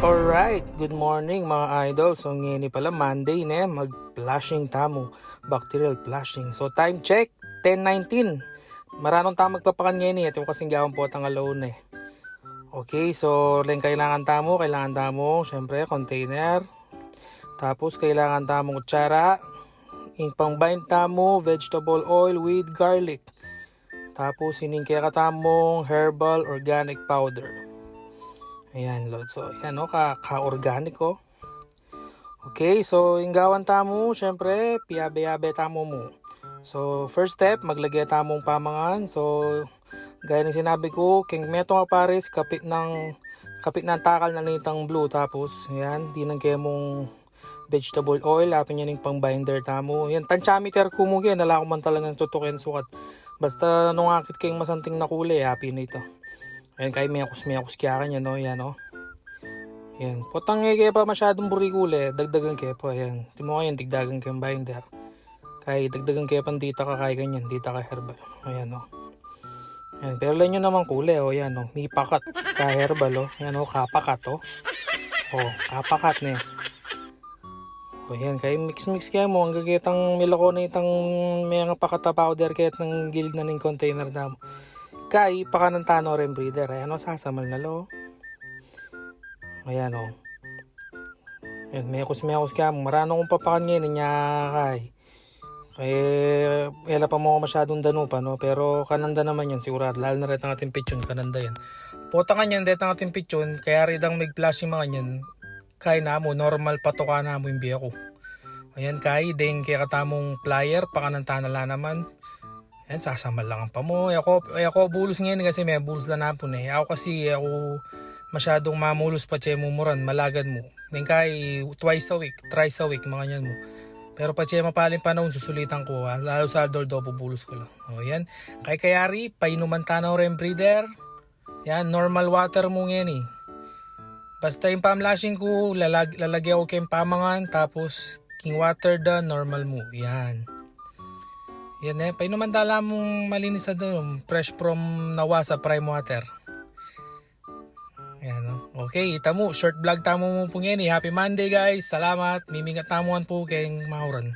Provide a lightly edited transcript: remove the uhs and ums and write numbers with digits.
Alright, good morning mga idol. So ngayon pala Monday na mag-flashing tamo, bacterial flashing. So time check, 10:19. Maranong tamo magpapakan ngayon ito kasing gawang po ang alone eh. Okay, so kailangan tamo, syempre container. Tapos kailangan tamo kutsara, yung pang-bind tamo, vegetable oil with garlic. Tapos kaya katamong herbal organic powder. Ayan, Lord. So, ayan o, ka-organic o. Okay, so, yung gawan tamo, syempre, piyabe-yabe tamo mo. So, first step, maglagay tamong pamangan. So, gaya ng sinabi ko, king meto nga pares, kapit ng takal na nitang blue. Tapos, ayan, di nang kaya mong vegetable oil, apin yan yung pang binder tamo. Yan, tantiameter kumugi, nala ko man talagang tutukin sukat. Basta nung akit kayong masanting na kulay, happy na ito. Ayan, kaya miyakos kaya kanya, no? Yan, no? Ayan. Potang kaya pa masyadong burikule, dagdagan kaya pa. Ayan. Timo ngayon, digdagan kaya binder. Kaya dagdagan kaya pandita ka kaya ganyan, dita ka herbal. Ayan, no? Ayan. Pero lang nyo naman kulay, o. Ayan, no? May pakat ka herbal, o. Ayan, no? Kapakat, o. O, kapakat na yan. O, ayan. Kaya mix kaya mo. Ang gagitang milako na itang may nga pakata powder kaya ng gilid na ng container na mo. Kaya pakanan tano rin breeder. Ayan o, sasamal na lo. Ayan o. Ayan, mekos kaya mo. Marano kong papakan ngayon niya kay. Kaya ela pa mo masyadong danupa no. Pero kananda naman yan sigurado. Lalo na rin ang ating pitchon. Kananda yan. Potangan yan rin ang ating pitchon. Kaya rin ang mag-flashing mga yan. Kaya na mo. Normal patuka na mo yung biya ko. Ayan kaya. Dahil kaya katamong plier. Pakanan tanala naman. Yan, sasamal lang ang pamo. Ako bulos ngayon kasi may bulos na napon eh. Ako masyadong mamulos pa siya mumuran, malagad mo. Then kay twice a week, thrice a week, mga yan mo. Pero pa siya mapaling panahon, susulitan ko ha. Lalo sa adoldo, bubulos ko lang. O yan, kay kayari, painuman tanaw rin breeder. Yan, normal water mo ngayon eh. Basta yung pamlashing ko, lalagyan ko kayong pamangan, tapos king water done, normal mo. Yan. Yan eh, painuman dala mong malinis na doon, fresh from nawasa prime water. Yan o. Okay, tamo, short vlog tamo mo po ngayon eh. Happy Monday guys, salamat, mimingat tamuan po kayong mahuran.